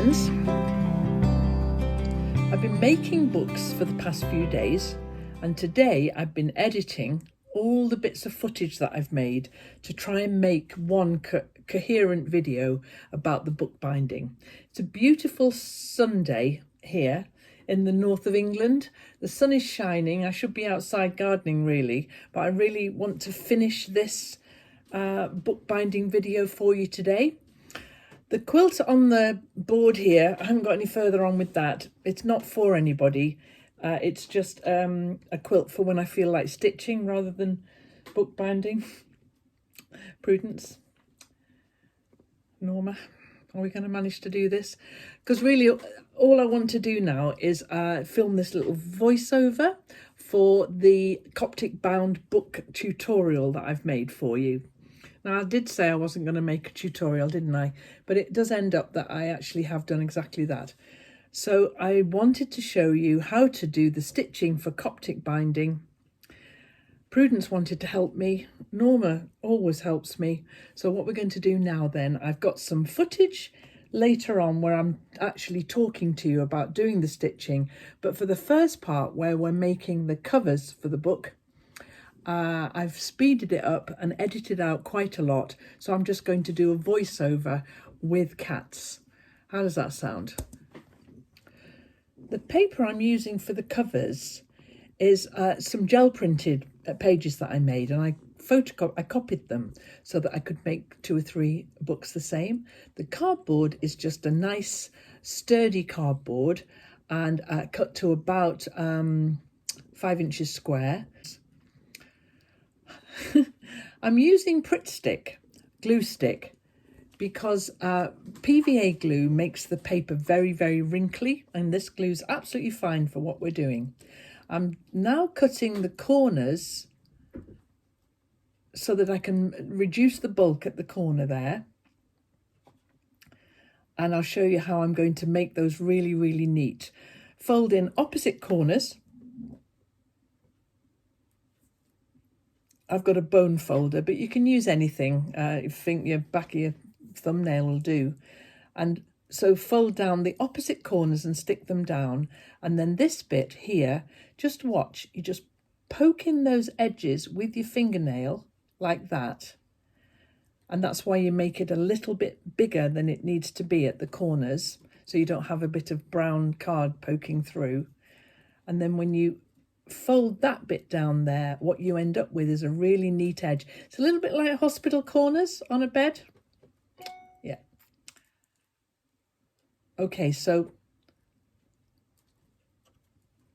friends. I've been making books for the past few days, and today I've been editing all the bits of footage that I've made to try and make one coherent video about the bookbinding. It's a beautiful Sunday here in the north of England. The sun is shining. I should be outside gardening really, but I really want to finish this bookbinding video for you today. The quilt on the board here, I haven't got any further on with that. It's not for anybody. It's just a quilt for when I feel like stitching rather than bookbinding. Prudence. Norma, are we going to manage to do this? Because really all I want to do now is film this little voiceover for the Coptic bound book tutorial that I've made for you. Now, I did say I wasn't going to make a tutorial, didn't I? But it does end up that I actually have done exactly that. So I wanted to show you how to do the stitching for Coptic binding. Prudence wanted to help me. Norma always helps me. So what we're going to do now then, I've got some footage later on where I'm actually talking to you about doing the stitching. But for the first part where we're making the covers for the book, I've speeded it up and edited out quite a lot, so I'm just going to do a voiceover with cats. How does that sound? The paper I'm using for the covers is some gel printed pages that I made, and I copied them so that I could make 2 or 3 books the same. The cardboard is just a nice sturdy cardboard and cut to about 5 inches square. I'm using Pritt stick, glue stick, because PVA glue makes the paper very, very wrinkly, and this glue's absolutely fine for what we're doing. I'm now cutting the corners so that I can reduce the bulk at the corner there. And I'll show you how I'm going to make those really, really neat. Fold in opposite corners. I've got a bone folder, but you can use anything. If you think your back of your thumbnail will do. And so fold down the opposite corners and stick them down. And then this bit here, just watch. You just poke in those edges with your fingernail like that. And that's why you make it a little bit bigger than it needs to be at the corners, so you don't have a bit of brown card poking through. And then when you fold that bit down there, what you end up with is a really neat edge. It's a little bit like hospital corners on a bed. Yeah. Okay, so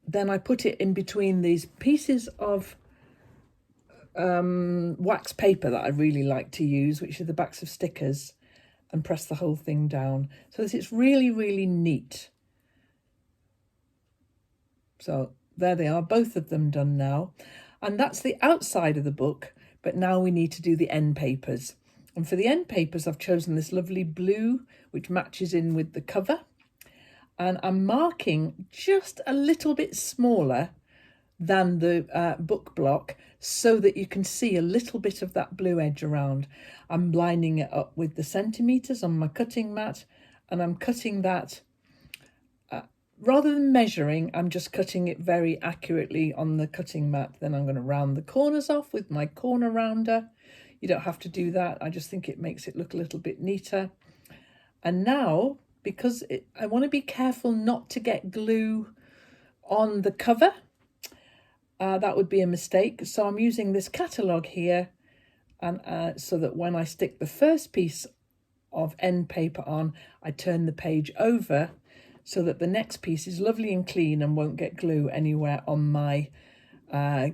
then I put it in between these pieces of wax paper that I really like to use, which are the backs of stickers, and press the whole thing down so that it's really, really neat. So there they are, both of them done now. And that's the outside of the book, but now we need to do the end papers. And for the end papers, I've chosen this lovely blue, which matches in with the cover. And I'm marking just a little bit smaller than the book block so that you can see a little bit of that blue edge around. I'm lining it up with the centimetres on my cutting mat, and I'm cutting that rather than measuring, I'm just cutting it very accurately on the cutting mat. Then I'm going to round the corners off with my corner rounder. You don't have to do that. I just think it makes it look a little bit neater. And now, because I want to be careful not to get glue on the cover, that would be a mistake. So I'm using this catalogue here, and so that when I stick the first piece of end paper on, I turn the page over, so that the next piece is lovely and clean and won't get glue anywhere on my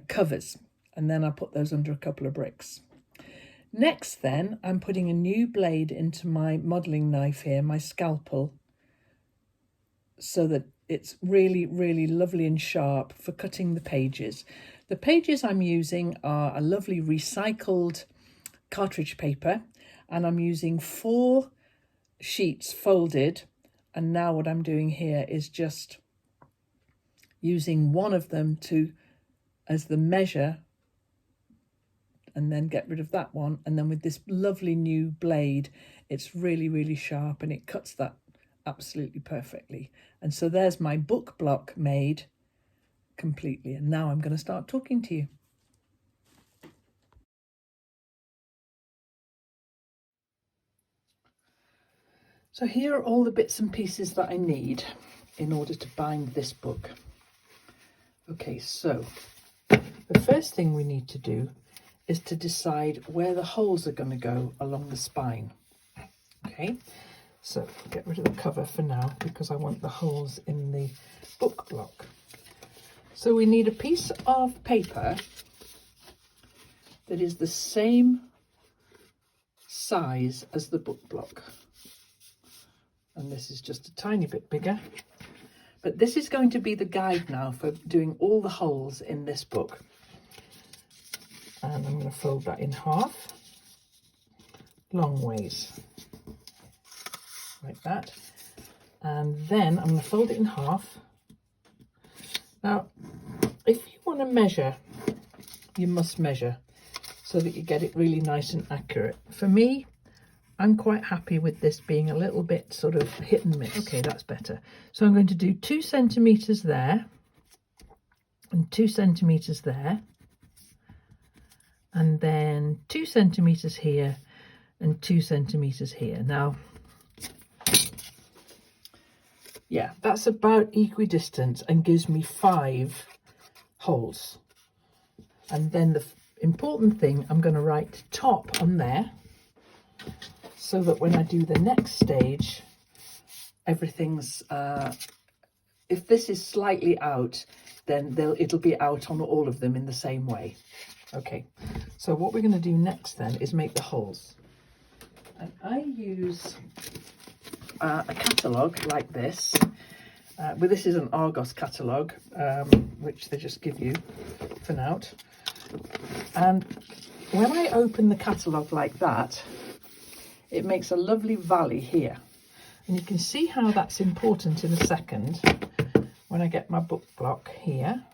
covers. And then I put those under a couple of bricks. Next then, I'm putting a new blade into my modelling knife here, my scalpel, so that it's really, really lovely and sharp for cutting the pages. The pages I'm using are a lovely recycled cartridge paper, and I'm using 4 sheets folded. And now what I'm doing here is just using one of them as the measure, and then get rid of that one. And then with this lovely new blade, it's really, really sharp, and it cuts that absolutely perfectly. And so there's my book block made completely. And now I'm going to start talking to you. So here are all the bits and pieces that I need in order to bind this book. Okay, so the first thing we need to do is to decide where the holes are going to go along the spine. Okay, so get rid of the cover for now because I want the holes in the book block. So we need a piece of paper that is the same size as the book block. And this is just a tiny bit bigger. But this is going to be the guide now for doing all the holes in this book. And I'm going to fold that in half, long ways, like that. And then I'm going to fold it in half. Now, if you want to measure, you must measure so that you get it really nice and accurate. For me, I'm quite happy with this being a little bit sort of hit and miss. Okay, that's better. So I'm going to do 2 centimetres there and 2 centimetres there, and then 2 centimetres here and 2 centimetres here. Now, yeah, that's about equidistant and gives me 5 holes. And then the important thing, I'm going to write top on there, so that when I do the next stage, everything's, if this is slightly out, then it'll be out on all of them in the same way. Okay, so what we're going to do next then is make the holes. And I use a catalogue like this, but this is an Argos catalogue, which they just give you for now. And when I open the catalogue like that, it makes a lovely valley here. And you can see how that's important in a second when I get my book block here.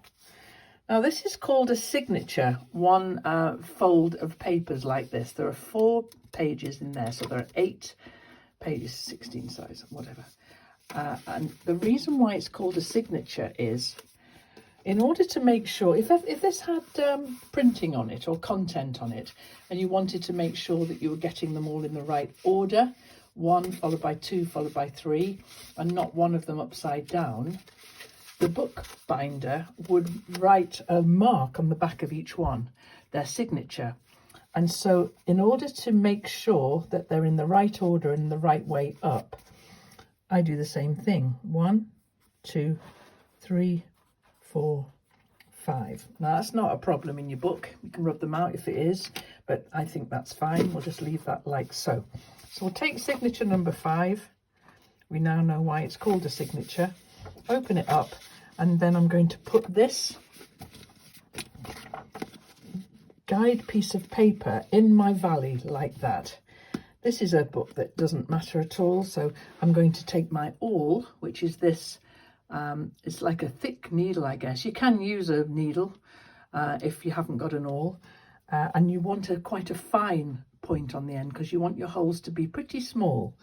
Now this is called a signature, one fold of papers like this. There are 4 pages in there, so there are 8 pages, 16 size, whatever. And the reason why it's called a signature is, in order to make sure, if this had printing on it or content on it, and you wanted to make sure that you were getting them all in the right order, 1 followed by 2 followed by 3, and not one of them upside down, the book binder would write a mark on the back of each one, their signature. And so in order to make sure that they're in the right order and the right way up, I do the same thing. 1, 2, 3, 4, 5. Now that's not a problem in your book. You can rub them out if it is, but I think that's fine. We'll just leave that like so. So we'll take signature number 5. We now know why it's called a signature. Open it up, and then I'm going to put this guide piece of paper in my valley like that. This is a book that doesn't matter at all, so I'm going to take my awl, which is this. It's like a thick needle, I guess. You can use a needle if you haven't got an awl, and you want quite a fine point on the end because you want your holes to be pretty small.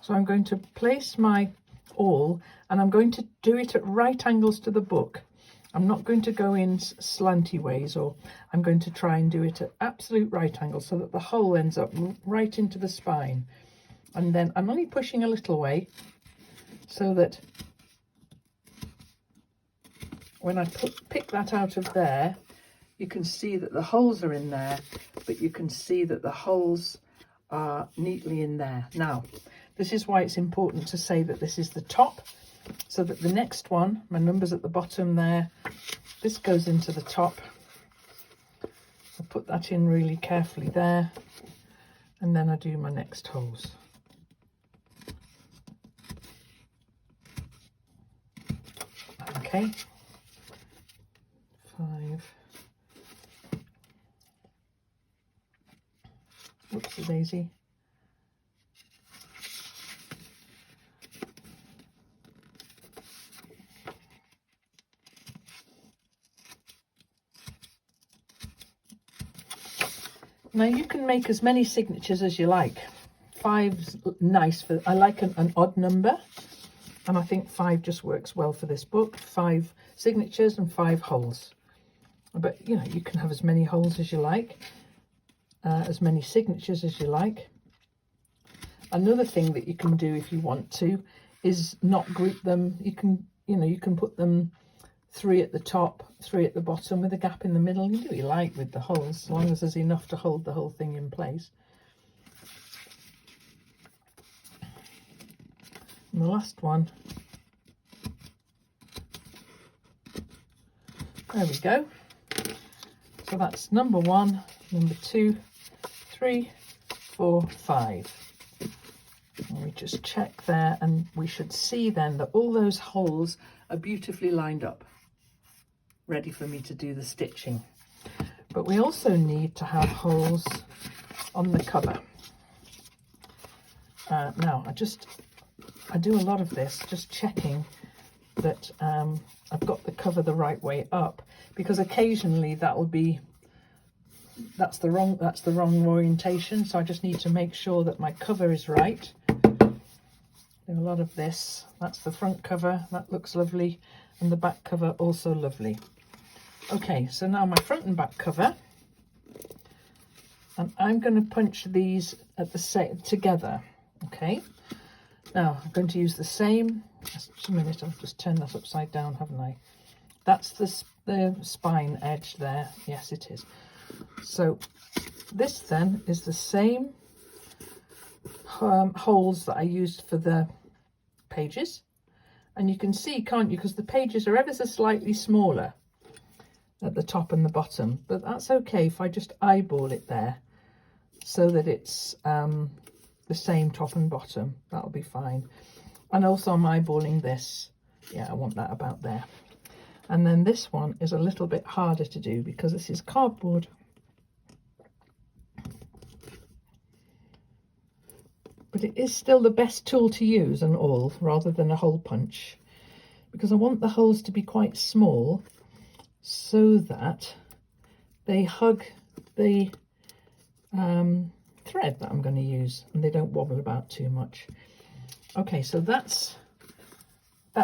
So I'm going to place my awl, and I'm going to do it at right angles to the book. I'm not going to go in slanty ways, or I'm going to try and do it at absolute right angles so that the hole ends up right into the spine. And then I'm only pushing a little way so that when I pick that out of there, you can see that the holes are in there, but you can see that the holes are neatly in there. Now, this is why it's important to say that this is the top, so that the next one, my number's at the bottom there, this goes into the top. I'll put that in really carefully there, and then I do my next holes. Okay. 5. Whoopsie daisy. Now you can make as many signatures as you like. 5's nice for, I like an odd number. And I think 5 just works well for this book. 5 signatures and 5 holes. But, you know, you can have as many holes as you like, as many signatures as you like. Another thing that you can do if you want to is not group them. You can, you know, you can put them 3 at the top, 3 at the bottom with a gap in the middle. You do what you like with the holes, as long as there's enough to hold the whole thing in place. And the last one, there we go. So that's number 1, number 2, 3, 4, 5. And we just check there, and we should see then that all those holes are beautifully lined up, ready for me to do the stitching. But we also need to have holes on the cover. Now I do a lot of this, just checking that I've got the cover the right way up, because occasionally that's the wrong orientation. So I just need to make sure that my cover is right. Do a lot of this. That's the front cover, that looks lovely, and the back cover also lovely. Okay, so now my front and back cover, and I'm going to punch these at the together. Okay, now I'm going to use the same. Just a minute, I've just turned that upside down, haven't I? That's the spine edge there. Yes, it is. So this then is the same holes that I used for the pages, and you can see, can't you, because the pages are ever so slightly smaller at the top and the bottom, but that's okay if I just eyeball it there so that it's the same top and bottom. That'll be fine. And also I'm eyeballing this. Yeah, I want that about there. And then this one is a little bit harder to do because this is cardboard. But it is still the best tool to use and all, rather than a hole punch, because I want the holes to be quite small so that they hug the thread that I'm going to use and they don't wobble about too much. Okay, so that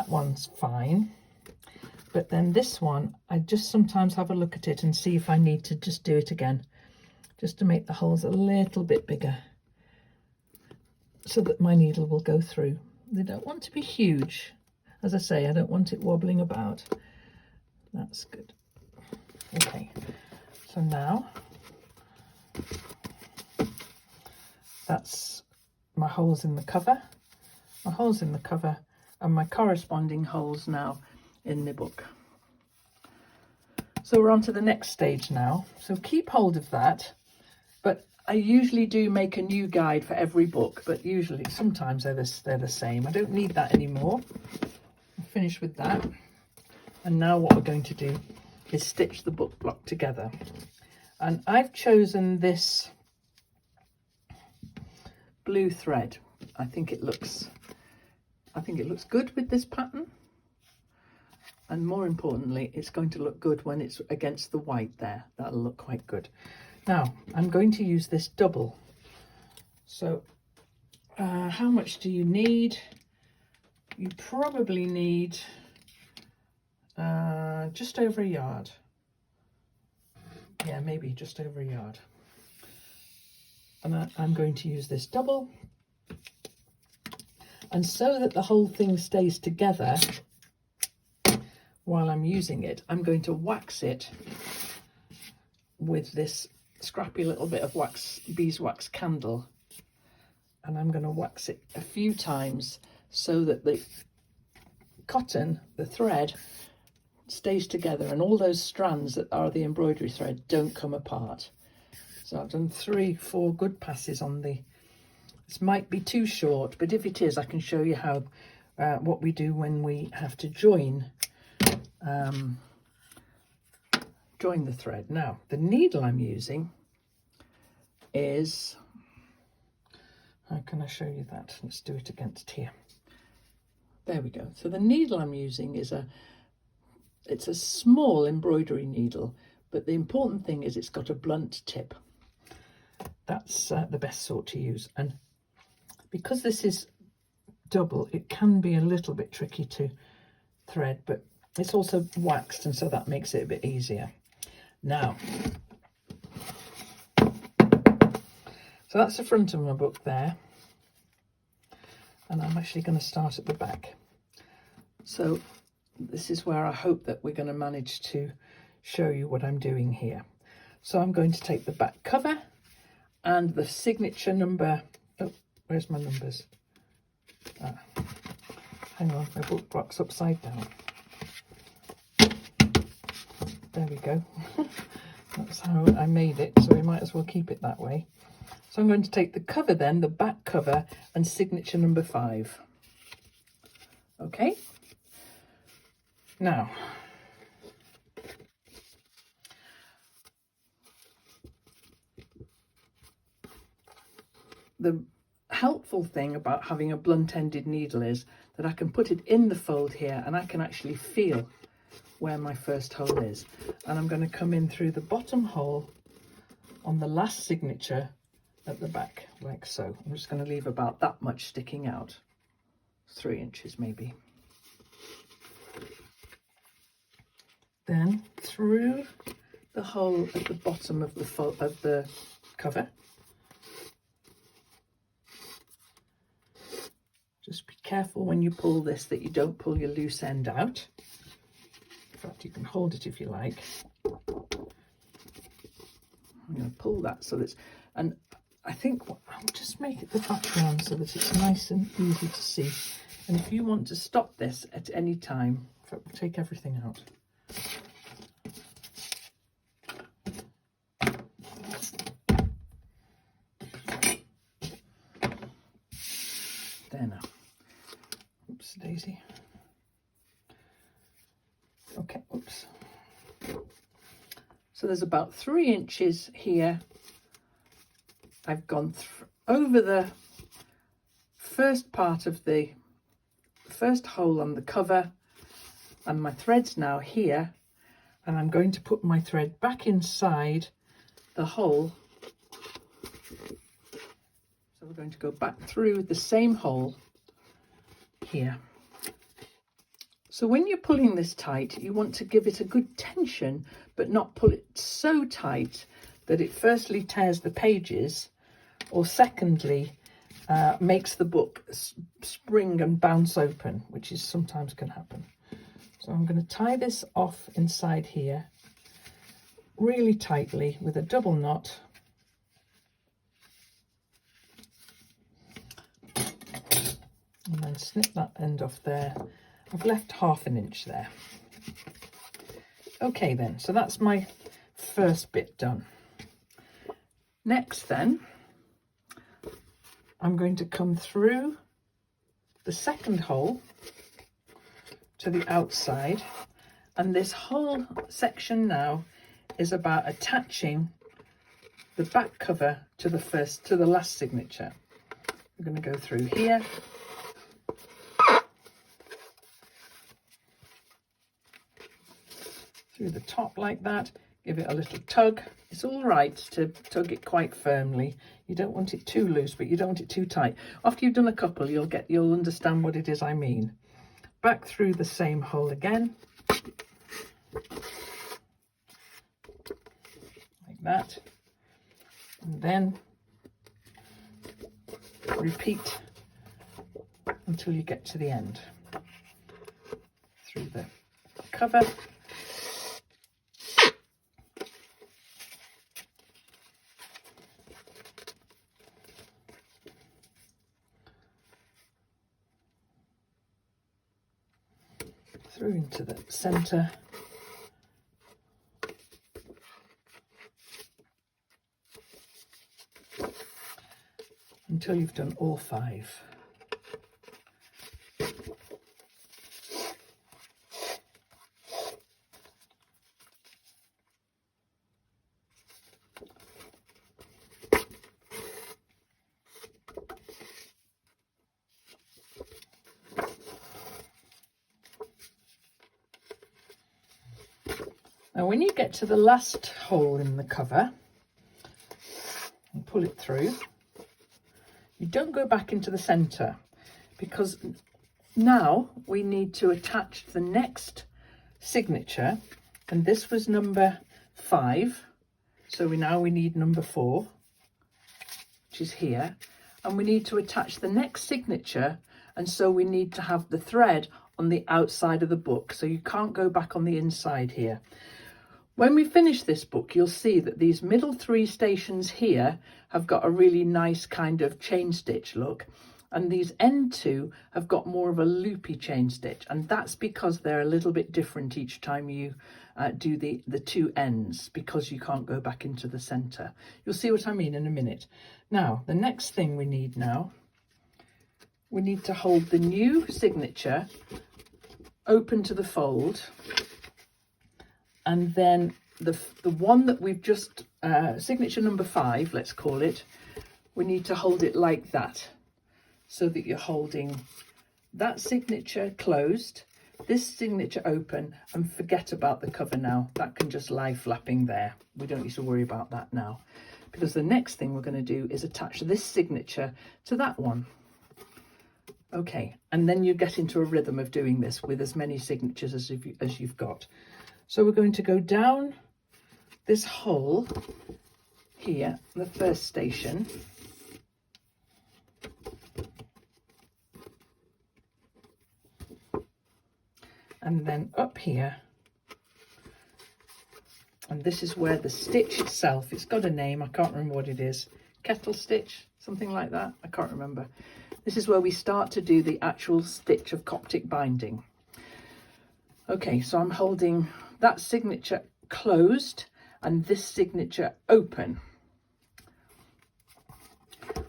one's fine. But then this one, I just sometimes have a look at it and see if I need to just do it again, just to make the holes a little bit bigger so that my needle will go through. They don't want to be huge. As I say, I don't want it wobbling about. That's good. Okay, so now that's my holes in the cover, and my corresponding holes now in the book. So we're on to the next stage now. So keep hold of that. But I usually do make a new guide for every book, but usually sometimes they're the same. I don't need that anymore. I'm finished with that. And now what we're going to do is stitch the book block together. And I've chosen this blue thread. I think it looks good with this pattern. And more importantly, it's going to look good when it's against the white there. That'll look quite good. Now, I'm going to use this double. So, how much do you need? You probably need just over a yard. Yeah, maybe just over a yard. And I'm going to use this double. And so that the whole thing stays together while I'm using it, I'm going to wax it with this scrappy little bit of beeswax candle, and I'm going to wax it a few times so that the cotton, the thread, stays together and all those strands that are the embroidery thread don't come apart. So I've done 3-4 good passes on the, this might be too short, but if it is, I can show you how what we do when we have to join the thread. Now, the needle I'm using is, how can I show you that? Let's do it against here. There we go. So the needle I'm using is it's a small embroidery needle, but the important thing is it's got a blunt tip. That's the best sort to use. And because this is double, it can be a little bit tricky to thread, but it's also waxed, and so that makes it a bit easier. Now, so that's the front of my book there, and I'm actually going to start at the back. So this is where I hope that we're going to manage to show you what I'm doing here. So I'm going to take the back cover and the signature number. Oh, where's my numbers? Hang on, my book box upside down. There we go. That's how I made it, so we might as well keep it that way. So I'm going to take the cover then, the back cover, and signature number 5. Okay. Now, the helpful thing about having a blunt-ended needle is that I can put it in the fold here and I can actually feel where my first hole is. And I'm going to come in through the bottom hole on the last signature at the back, like so. I'm just going to leave about that much sticking out, 3 inches maybe. Then through the hole at the bottom of the cover. Just be careful when you pull this that you don't pull your loose end out. In fact, you can hold it if you like. I'm going to pull that so that, and I think I'll just make it the background so that it's nice and easy to see. And if you want to stop this at any time, in fact, we'll take everything out. There now. Oops, daisy. Okay, oops. So there's about 3 inches here. I've gone over the first part of the first hole on the cover, and my thread's now here, and I'm going to put my thread back inside the hole. So we're going to go back through the same hole here. So when you're pulling this tight, you want to give it a good tension, but not pull it so tight that it firstly tears the pages, or secondly makes the book spring and bounce open, which is sometimes can happen. So I'm going to tie this off inside here really tightly with a double knot. And then snip that end off there. I've left 1/2 inch there. Okay then, so that's my first bit done. Next then, I'm going to come through the second hole to the outside, and this whole section now is about attaching the back cover to the last signature. I'm going to go through here. Through the top like that, give it a little tug. It's all right to tug it quite firmly. You don't want it too loose, but you don't want it too tight. After you've done a couple, you'll understand what it is I mean. Back through the same hole again, like that, and then repeat until you get to the end. Through the cover. Through into the centre, until you've done all 5. Now when you get to the last hole in the cover and pull it through, you don't go back into the centre, because now we need to attach the next signature, and this was number 5, so we need number 4, which is here, and we need to attach the next signature, and so we need to have the thread on the outside of the book, so you can't go back on the inside here. When we finish this book, you'll see that these middle 3 stations here have got a really nice kind of chain stitch look, and these end 2 have got more of a loopy chain stitch, and that's because they're a little bit different each time you do the 2 ends, because you can't go back into the center. You'll see what I mean in a minute. Now, the next thing we need now, we need to hold the new signature open to the fold, and then the one that we've just, signature number 5, let's call it, we need to hold it like that, so that you're holding that signature closed, this signature open, and forget about the cover now. That can just lie flapping there. We don't need to worry about that now, because the next thing we're going to do is attach this signature to that one. Okay, and then you get into a rhythm of doing this with as many signatures as you've got. So we're going to go down this hole here, the first station, and then up here, and this is where the stitch itself, it's got a name, I can't remember what it is, kettle stitch, something like that, I can't remember. This is where we start to do the actual stitch of Coptic binding. Okay, so I'm holding that signature closed and this signature open.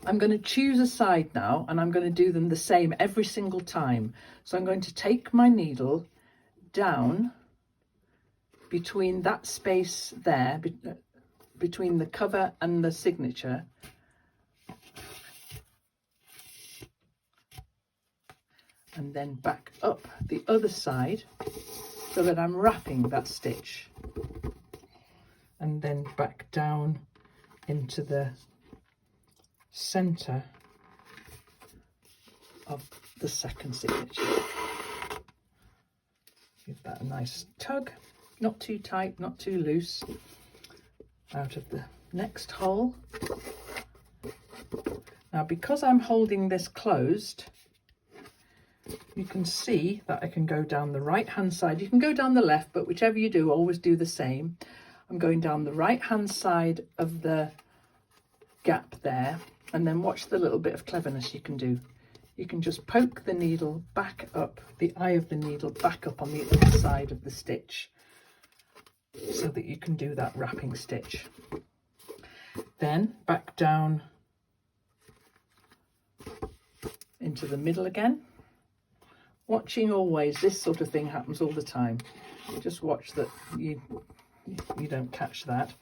I'm going to choose a side now, and I'm going to do them the same every single time. So I'm going to take my needle down between that space there, between the cover and the signature, and then back up the other side so that I'm wrapping that stitch, and then back down into the center of the second signature. Give that a nice tug, not too tight, not too loose, out of the next hole. Now, because I'm holding this closed, you can see that I can go down the right hand side. You can go down the left, but whichever you do, always do the same. I'm going down the right hand side of the gap there, and then watch the little bit of cleverness you can do. You can just poke the needle back up, the eye of the needle back up on the other side of the stitch, so that you can do that wrapping stitch. Then back down into the middle again. Watching always, this sort of thing happens all the time. Just watch that you don't catch that.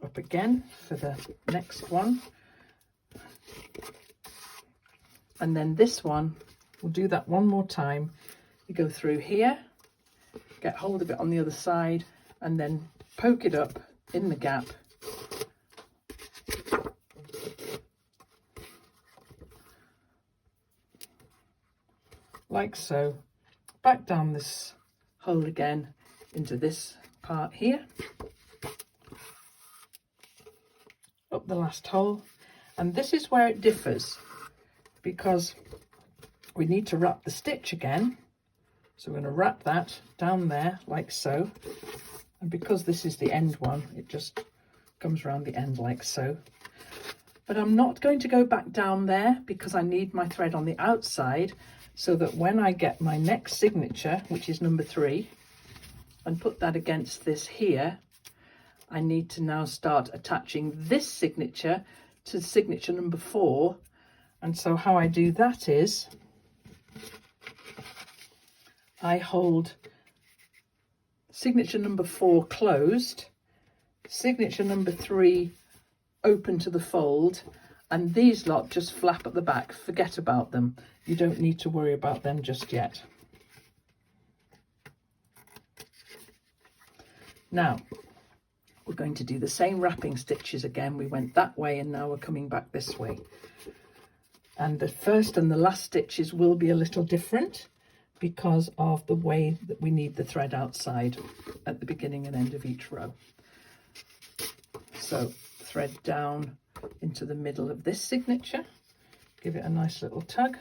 Up again for the next one. And then this one, we'll do that one more time. You go through here, get hold of it on the other side, and then poke it up in the gap. Like so. Back down this hole again into this part here. Up the last hole. And this is where it differs, because we need to wrap the stitch again. So we're going to wrap that down there like so. And because this is the end one, it just comes around the end like so. But I'm not going to go back down there because I need my thread on the outside, so that when I get my next signature, which is number 3, and put that against this here, I need to now start attaching this signature to signature number 4. And so how I do that is I hold signature number 4 closed, signature number 3 open to the fold, and these lot just flap at the back. Forget about them. You don't need to worry about them just yet. Now, we're going to do the same wrapping stitches again. We went that way and now we're coming back this way. And the first and the last stitches will be a little different because of the way that we need the thread outside at the beginning and end of each row. So thread down into the middle of this signature, give it a nice little tug,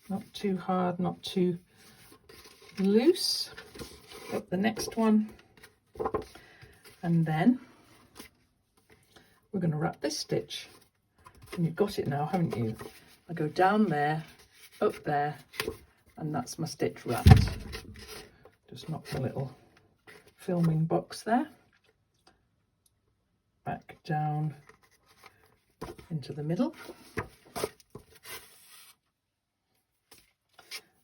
not too hard, not too loose. Up the next one, and then we're going to wrap this stitch, and you've got it now, haven't you? I go down there, up there, and that's my stitch wrapped. Just knock the little filming box there, back down into the middle.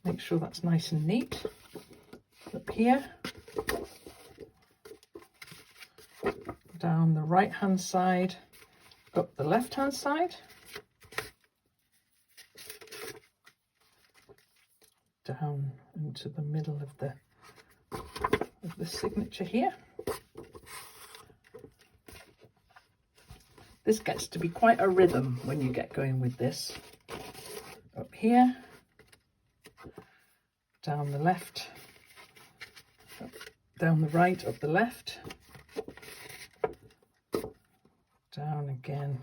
Make sure that's nice and neat. Up here, down the right hand side, up the left hand side, down into the middle of the signature here. This gets to be quite a rhythm when you get going with this. Up here, down the left, down the right, up the left, down again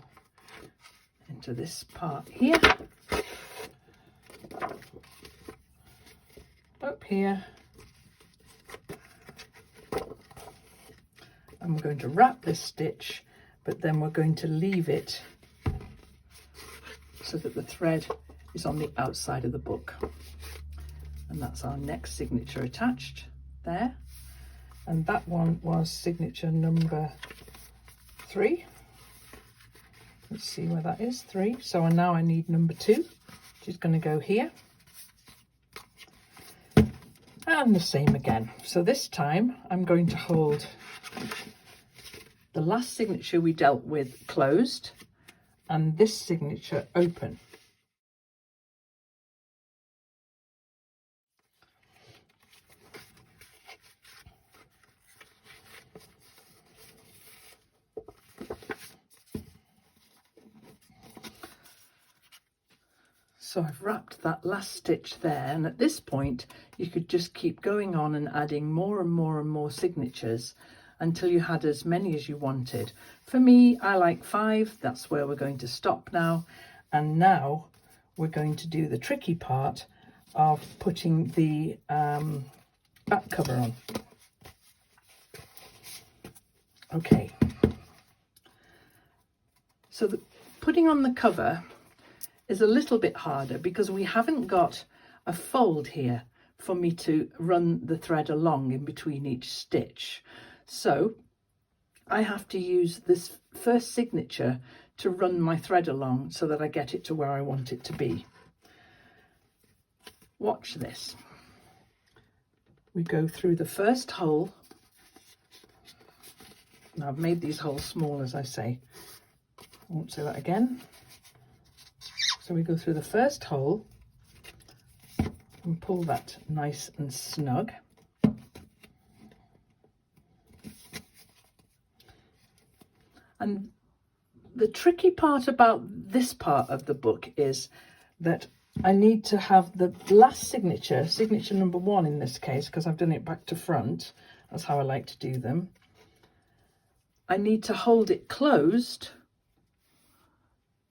into this part here, up here, and we're going to wrap this stitch, but then we're going to leave it so that the thread is on the outside of the book. And that's our next signature attached there. And that one was signature number 3. Let's see where that is, 3. So now I need number 2, which is going to go here. And the same again. So this time I'm going to hold the last signature we dealt with closed and this signature open. So I've wrapped that last stitch there, and at this point you could just keep going on and adding more and more and more signatures until you had as many as you wanted. For me, I like 5. That's where we're going to stop now. And now we're going to do the tricky part of putting the back cover on. Okay. So putting on the cover is a little bit harder because we haven't got a fold here for me to run the thread along in between each stitch. So I have to use this first signature to run my thread along so that I get it to where I want it to be. Watch this. We go through the first hole. Now I've made these holes small, as I say. I won't say that again. So we go through the first hole and pull that nice and snug. And the tricky part about this part of the book is that I need to have the last signature, signature number 1 in this case, because I've done it back to front. That's how I like to do them. I need to hold it closed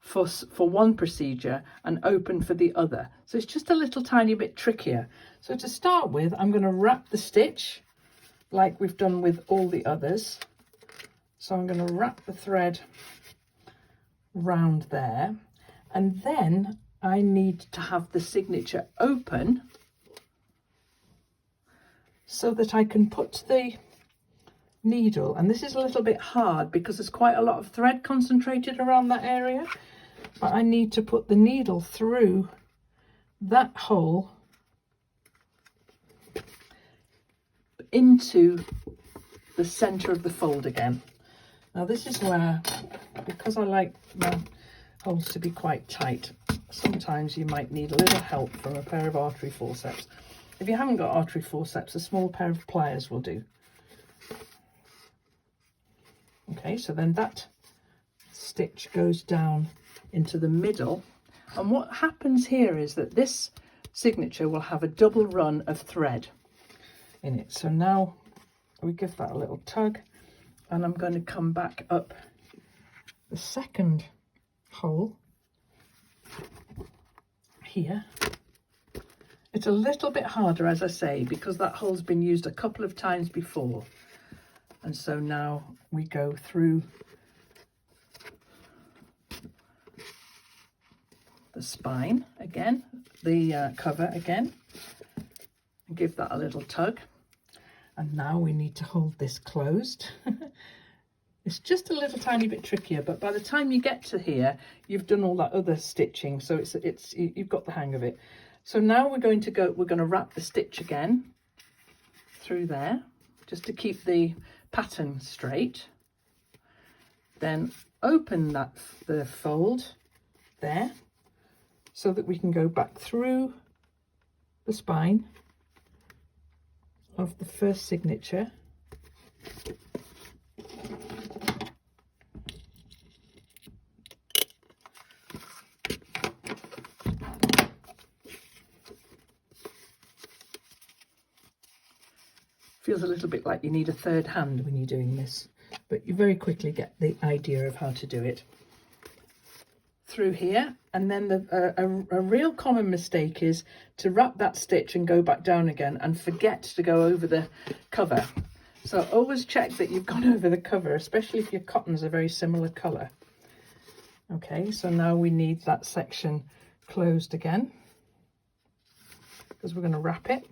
for one procedure and open for the other. So it's just a little tiny bit trickier. So to start with, I'm going to wrap the stitch like we've done with all the others. So I'm going to wrap the thread round there, and then I need to have the signature open so that I can put the needle, and this is a little bit hard because there's quite a lot of thread concentrated around that area, but I need to put the needle through that hole into the center of the fold again. Now this is where, because I like my holes to be quite tight, sometimes you might need a little help from a pair of artery forceps. If you haven't got artery forceps, a small pair of pliers will do. Okay, so then that stitch goes down into the middle And what happens here is that this signature will have a double run of thread in it. So now we give that a little tug, and I'm going to come back up the second hole here. It's a little bit harder, as I say, because that hole's been used a couple of times before. And so now we go through the spine again, the cover again, and give that a little tug. And now we need to hold this closed. It's just a little tiny bit trickier, but by the time you get to here, you've done all that other stitching, so you've got the hang of it. So now we're going to wrap the stitch again through there, just to keep the pattern straight. Then open the fold there, so that we can go back through the spine of the first signature. Feels a little bit like you need a third hand when you're doing this, but you very quickly get the idea of how to do it. Through here, and then a real common mistake is to wrap that stitch and go back down again and forget to go over the cover. So always check that you've gone over the cover, especially if your cotton's a very similar colour. Okay, so now we need that section closed again, because we're going to wrap it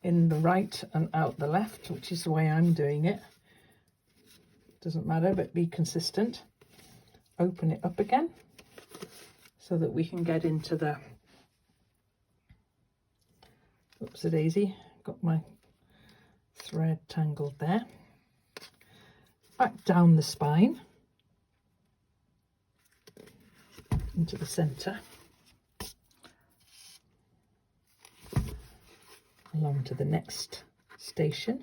in the right and out the left, which is the way I'm doing it. Doesn't matter, but be consistent. Open it up again so that we can get into the, oopsie daisy, got my thread tangled there. Back down the spine into the centre, along to the next station.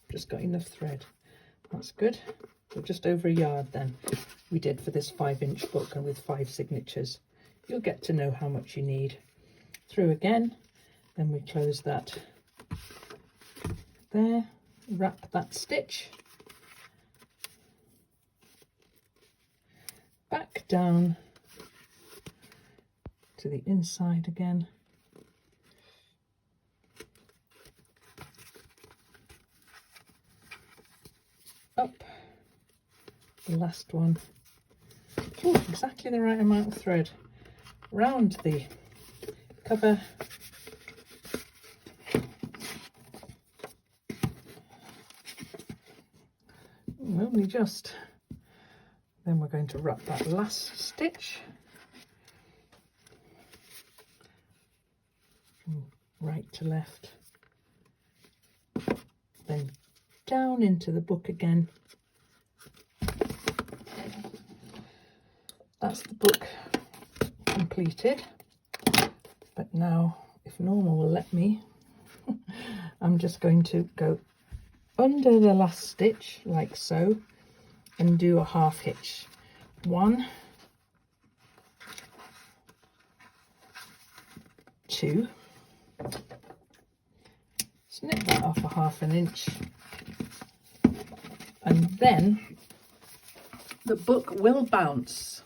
Just got enough thread, that's good. So just over a yard then we did for this 5-inch book, and with 5 signatures you'll get to know how much you need. Through again, then we close that there, wrap that stitch, back down to the inside again, up the last one. Ooh, exactly the right amount of thread round the cover, only just. Then we're going to wrap that last stitch from right to left, then down into the book again. That's the book completed. But now, if Norma will let me, I'm just going to go under the last stitch like so and do a half hitch. 1, 2, snip that off a 1/2 inch, and then the book will bounce.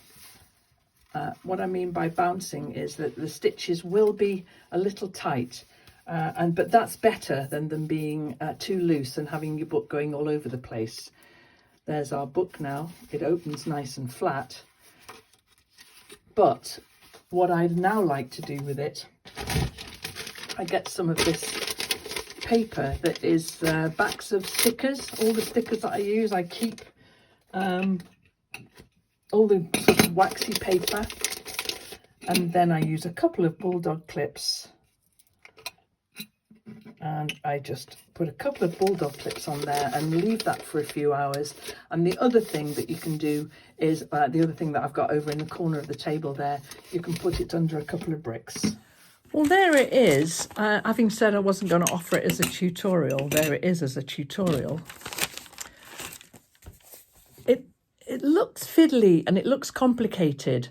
What I mean by bouncing is that the stitches will be a little tight, but that's better than them being too loose and having your book going all over the place. There's our book now. It opens nice and flat. But what I'd now like to do with it, I get some of this paper that is backs of stickers. All the stickers that I use, I keep all the sort of waxy paper, and then I use a couple of bulldog clips, and I just put a couple of bulldog clips on there and leave that for a few hours. And the other thing that you can do is, the other thing that I've got over in the corner of the table there, you can put it under a couple of bricks. Well, there it is. Having said I wasn't going to offer it as a tutorial, there it is as a tutorial. it looks fiddly and it looks complicated,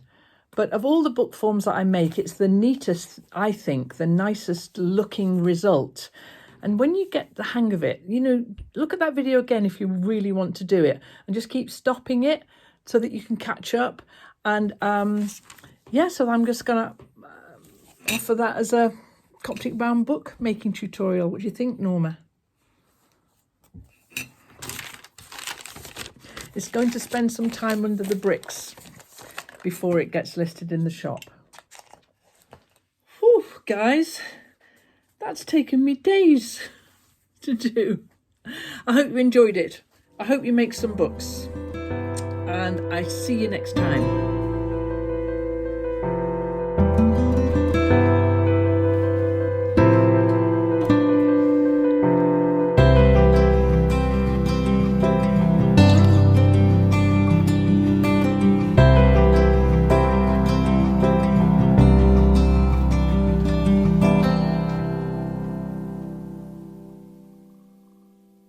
but of all the book forms that I make, it's the neatest, I think, the nicest looking result. And when you get the hang of it, you know, look at that video again if you really want to do it, and just keep stopping it so that you can catch up. And yeah, so I'm just gonna offer that as a Coptic bound book making tutorial. What do you think, Norma? It's going to spend some time under the bricks before it gets listed in the shop. Whew, guys, that's taken me days to do. I hope you enjoyed it. I hope you make some books. And I see you next time.